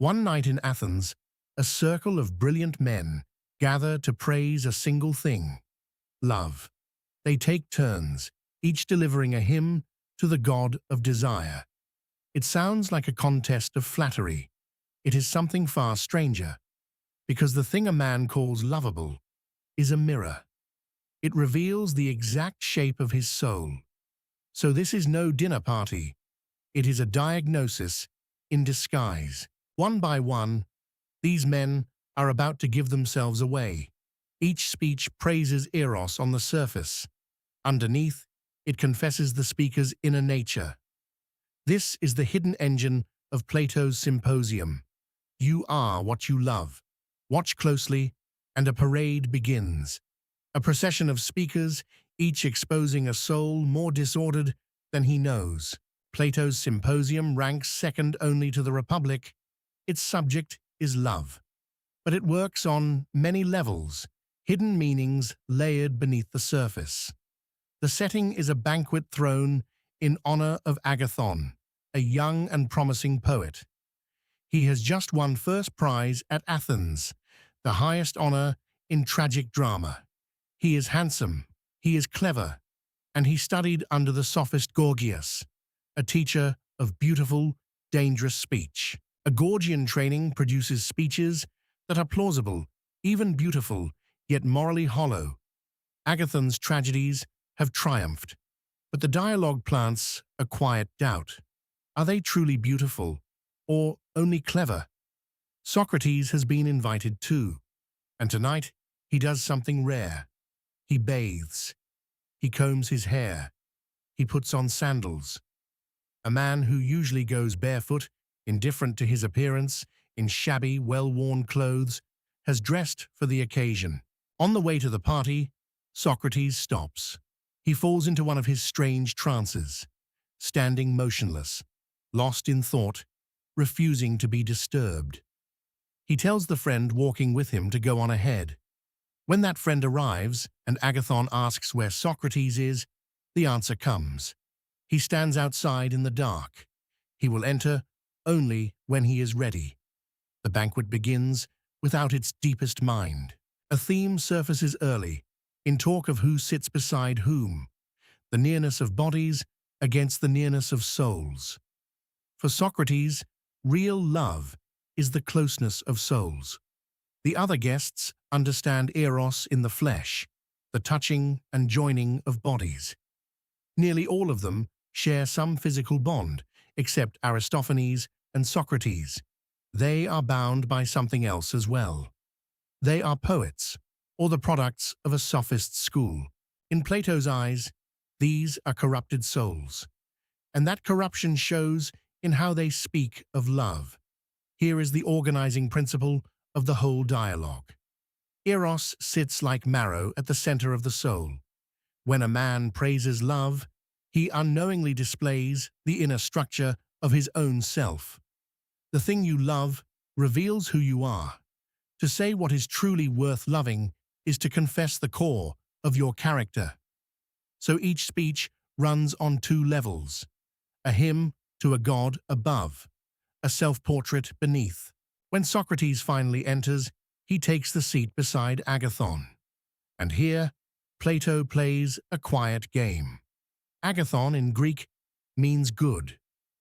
One night in Athens, a circle of brilliant men gather to praise a single thing: love. They take turns, each delivering a hymn to the god of desire. It sounds like a contest of flattery. It is something far stranger, because the thing a man calls lovable is a mirror. It reveals the exact shape of his soul. So this is no dinner party. It is a diagnosis in disguise. One by one, these men are about to give themselves away. Each speech praises Eros on the surface. Underneath, it confesses the speaker's inner nature. This is the hidden engine of Plato's Symposium. You are what you love. Watch closely, and a parade begins. A procession of speakers, each exposing a soul more disordered than he knows. Plato's Symposium ranks second only to the Republic. Its subject is love. But it works on many levels, hidden meanings layered beneath the surface. The setting is a banquet thrown in honor of Agathon, a young and promising poet. He has just won first prize at Athens, the highest honor in tragic drama. He is handsome, he is clever, and he studied under the sophist Gorgias, a teacher of beautiful, dangerous speech. A Gorgian training produces speeches that are plausible, even beautiful, yet morally hollow. Agathon's tragedies have triumphed, but the dialogue plants a quiet doubt. Are they truly beautiful, or only clever? Socrates has been invited too, and tonight he does something rare. He bathes. He combs his hair. He puts on sandals. A man who usually goes barefoot, indifferent to his appearance, in shabby, well-worn clothes, has dressed for the occasion. On the way to the party, Socrates stops. He falls into one of his strange trances, standing motionless, lost in thought, refusing to be disturbed. He tells the friend walking with him to go on ahead. When that friend arrives and Agathon asks where Socrates is, the answer comes. He stands outside in the dark. He will enter only when he is ready. The banquet begins without its deepest mind. A theme surfaces early, in talk of who sits beside whom, the nearness of bodies against the nearness of souls. For Socrates, real love is the closeness of souls. The other guests understand eros in the flesh, the touching and joining of bodies. Nearly all of them share some physical bond, except Aristophanes and Socrates. They are bound by something else as well. They are poets, or the products of a sophist school. In Plato's eyes, these are corrupted souls, and that corruption shows in how they speak of love. Here is the organizing principle of the whole dialogue. Eros sits like marrow at the center of the soul. When a man praises love, he unknowingly displays the inner structure of his own self. The thing you love reveals who you are. To say what is truly worth loving is to confess the core of your character. So each speech runs on two levels: a hymn to a god above, a self-portrait beneath. When Socrates finally enters, he takes the seat beside Agathon. And here, Plato plays a quiet game. Agathon in Greek means good,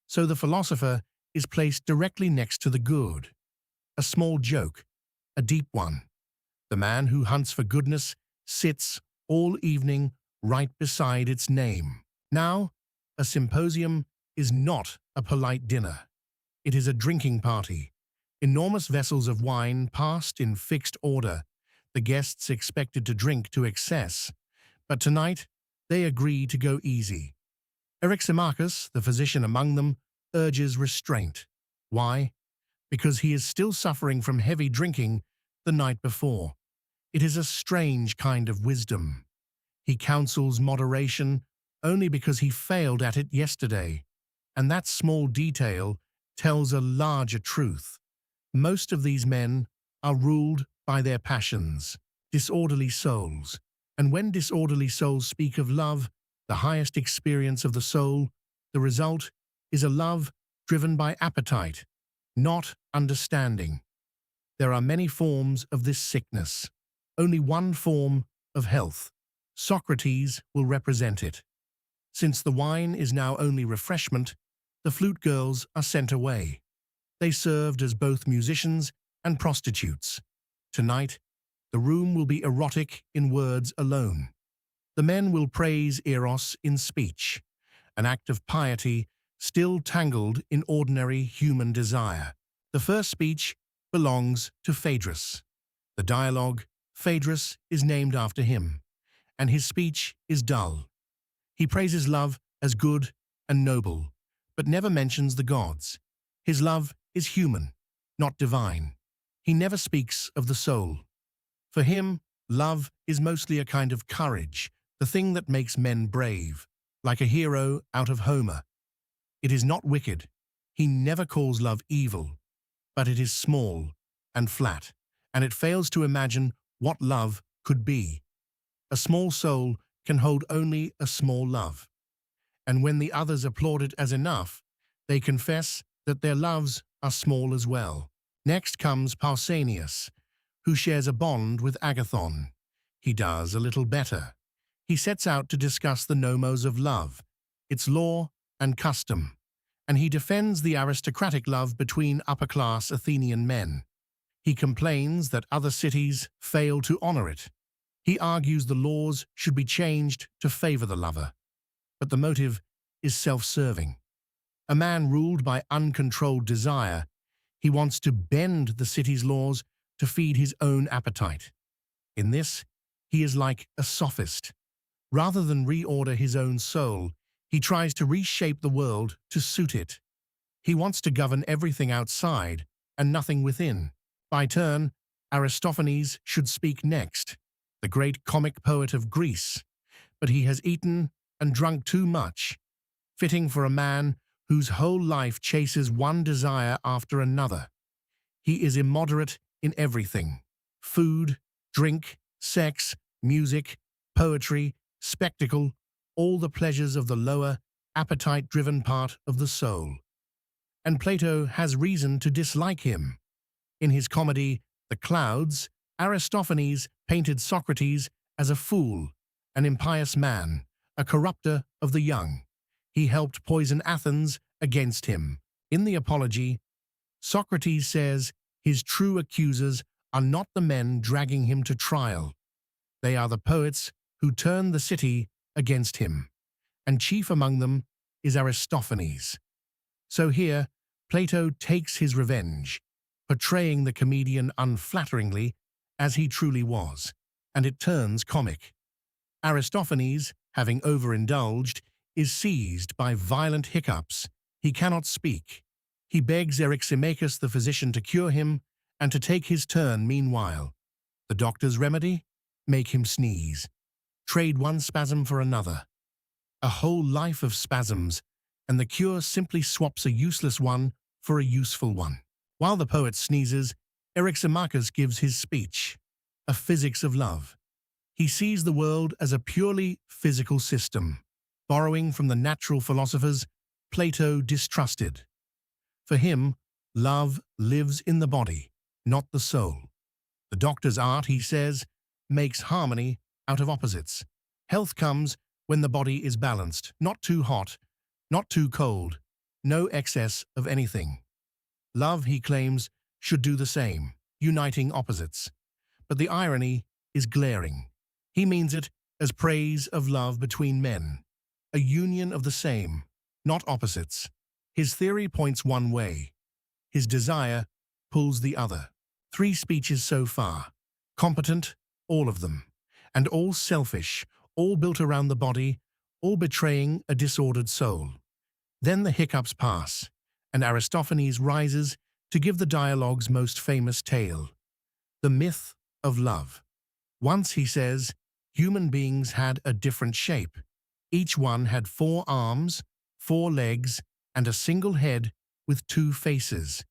so the philosopher is placed directly next to the good. A small joke, a deep one. The man who hunts for goodness sits all evening right beside its name. Now, a symposium is not a polite dinner. It is a drinking party. Enormous vessels of wine passed in fixed order, the guests expected to drink to excess. But tonight, they agree to go easy. Eryximachus, the physician among them, urges restraint. Why? Because he is still suffering from heavy drinking the night before. It is a strange kind of wisdom. He counsels moderation only because he failed at it yesterday. And that small detail tells a larger truth. Most of these men are ruled by their passions, disorderly souls. And when disorderly souls speak of love, the highest experience of the soul, the result is a love driven by appetite, not understanding. There are many forms of this sickness, only one form of health. Socrates will represent it. Since the wine is now only refreshment, the flute girls are sent away. They served as both musicians and prostitutes. Tonight, the room will be erotic in words alone. The men will praise Eros in speech, an act of piety still tangled in ordinary human desire. The first speech belongs to Phaedrus. The dialogue, Phaedrus, is named after him, and his speech is dull. He praises love as good and noble, but never mentions the gods. His love is human, not divine. He never speaks of the soul. For him, love is mostly a kind of courage, the thing that makes men brave, like a hero out of Homer. It is not wicked. He never calls love evil, but it is small and flat, and it fails to imagine what love could be. A small soul can hold only a small love. And when the others applaud it as enough, they confess that their loves are small as well. Next comes Pausanias, who shares a bond with Agathon. He does a little better. He sets out to discuss the nomos of love, its law and custom, and he defends the aristocratic love between upper-class Athenian men. He complains that other cities fail to honor it. He argues the laws should be changed to favor the lover, but the motive is self-serving. A man ruled by uncontrolled desire, he wants to bend the city's laws to feed his own appetite. In this, he is like a sophist. Rather than reorder his own soul, he tries to reshape the world to suit it. He wants to govern everything outside and nothing within. By turn, Aristophanes should speak next, the great comic poet of Greece, but he has eaten and drunk too much, fitting for a man whose whole life chases one desire after another. He is immoderate in everything: food, drink, sex, music, poetry, spectacle, all the pleasures of the lower, appetite-driven part of the soul. And Plato has reason to dislike him. In his comedy, The Clouds, Aristophanes painted Socrates as a fool, an impious man, a corrupter of the young. He helped poison Athens against him. In the Apology, Socrates says his true accusers are not the men dragging him to trial. They are the poets who turn the city against him, and chief among them is Aristophanes. So here, Plato takes his revenge, portraying the comedian unflatteringly as he truly was, and it turns comic. Aristophanes, having overindulged, is seized by violent hiccups. He cannot speak. He begs Eryximachus the physician to cure him and to take his turn meanwhile. The doctor's remedy? Make him sneeze. Trade one spasm for another. A whole life of spasms, and the cure simply swaps a useless one for a useful one. While the poet sneezes, Eryximachus gives his speech, A Physics of Love. He sees the world as a purely physical system. Borrowing from the natural philosophers, Plato distrusted. For him, love lives in the body, not the soul. The doctor's art, he says, makes harmony out of opposites. Health comes when the body is balanced, not too hot, not too cold, no excess of anything. Love, he claims, should do the same, uniting opposites. But the irony is glaring. He means it as praise of love between men, a union of the same, not opposites. His theory points one way. His desire pulls the other. 3 speeches so far. Competent, all of them. And all selfish, all built around the body, all betraying a disordered soul. Then the hiccups pass, and Aristophanes rises to give the dialogue's most famous tale, the myth of love. Once, he says, human beings had a different shape. Each one had 4 arms, 4 legs, and a single head with 2 faces.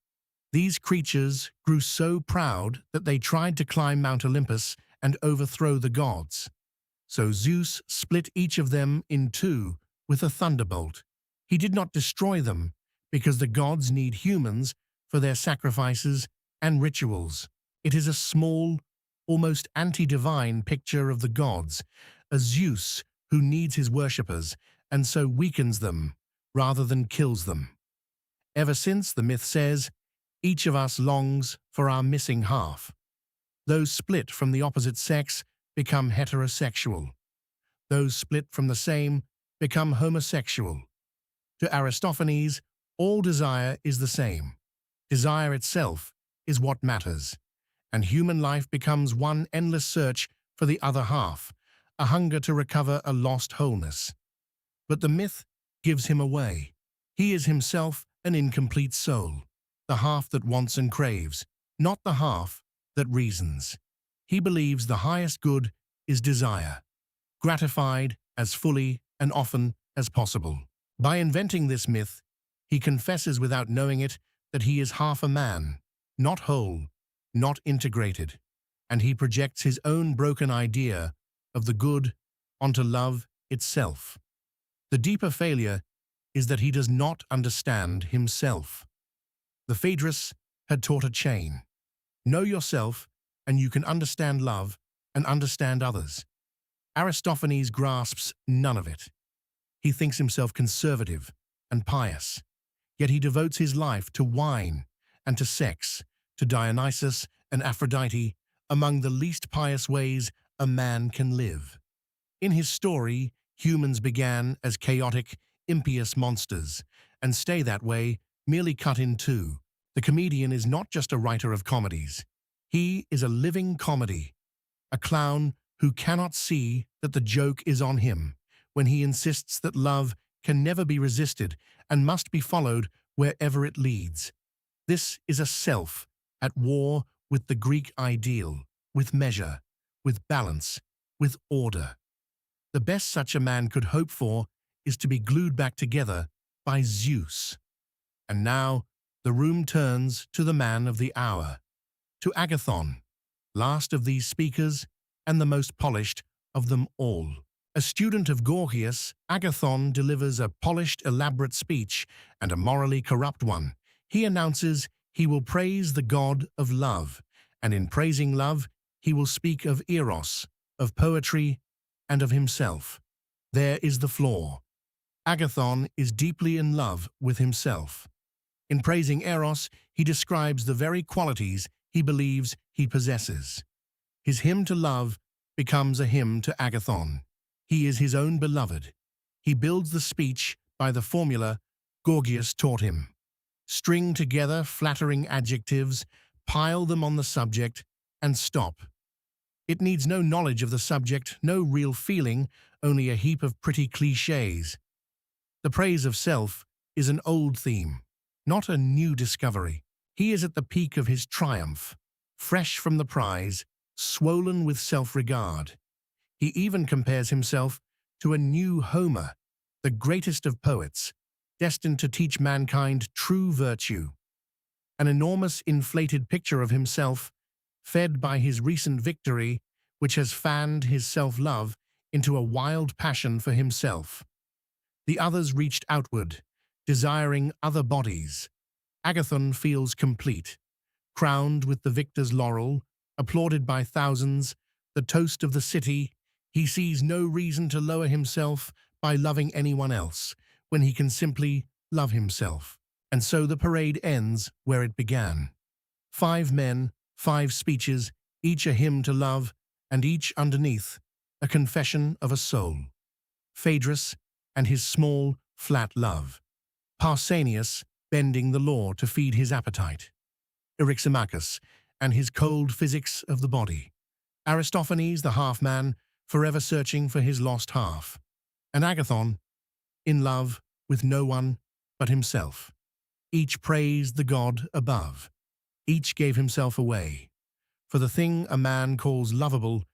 These creatures grew so proud that they tried to climb Mount Olympus and overthrow the gods. So Zeus split each of them in 2 with a thunderbolt. He did not destroy them, because the gods need humans for their sacrifices and rituals. It is a small, almost anti-divine picture of the gods, a Zeus who needs his worshippers and so weakens them rather than kills them. Ever since, the myth says, each of us longs for our missing half. Those split from the opposite sex become heterosexual. Those split from the same become homosexual. To Aristophanes, all desire is the same. Desire itself is what matters, and human life becomes one endless search for the other half, a hunger to recover a lost wholeness. But the myth gives him away. He is himself an incomplete soul, the half that wants and craves, not the half that reasons. He believes the highest good is desire, gratified as fully and often as possible. By inventing this myth, he confesses without knowing it that he is half a man, not whole, not integrated, and he projects his own broken idea of the good onto love itself. The deeper failure is that he does not understand himself. The Phaedrus had taught a chain. Know yourself, and you can understand love and understand others. Aristophanes grasps none of it. He thinks himself conservative and pious, yet he devotes his life to wine and to sex, to Dionysus and Aphrodite, among the least pious ways a man can live. In his story, humans began as chaotic, impious monsters, and stay that way, merely cut in two. The comedian is not just a writer of comedies. He is a living comedy, a clown who cannot see that the joke is on him when he insists that love can never be resisted and must be followed wherever it leads. This is a self at war with the Greek ideal, with measure, with balance, with order. The best such a man could hope for is to be glued back together by Zeus. And now the room turns to the man of the hour, to Agathon, last of these speakers and the most polished of them all. A student of Gorgias, Agathon delivers a polished, elaborate speech and a morally corrupt one. He announces he will praise the god of love, and in praising love, he will speak of Eros, of poetry, and of himself. There is the flaw. Agathon is deeply in love with himself. In praising Eros, he describes the very qualities he believes he possesses. His hymn to love becomes a hymn to Agathon. He is his own beloved. He builds the speech by the formula Gorgias taught him. String together flattering adjectives, pile them on the subject, and stop. It needs no knowledge of the subject, no real feeling, only a heap of pretty clichés. The praise of self is an old theme, not a new discovery. He is at the peak of his triumph, fresh from the prize, swollen with self-regard. He even compares himself to a new Homer, the greatest of poets, destined to teach mankind true virtue. An enormous inflated picture of himself, fed by his recent victory, which has fanned his self-love into a wild passion for himself. The others reached outward, desiring other bodies. Agathon feels complete, crowned with the victor's laurel, applauded by thousands, the toast of the city. He sees no reason to lower himself by loving anyone else, when he can simply love himself. And so the parade ends where it began. 5 men, 5 speeches, each a hymn to love, and each underneath a confession of a soul. Phaedrus and his small, flat love. Pausanias bending the law to feed his appetite. Eryximachus and his cold physics of the body. Aristophanes, the half-man, forever searching for his lost half. And Agathon, in love with no one but himself. Each praised the god above. Each gave himself away. For the thing a man calls lovable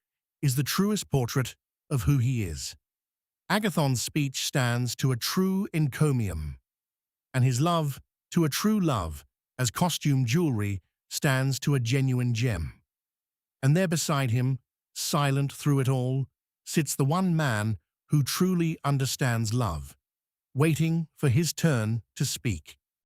is the truest portrait of who he is. Agathon's speech stands to a true encomium, and his love to a true love, as costume jewelry stands to a genuine gem. And there beside him, silent through it all, sits the one man who truly understands love, waiting for his turn to speak.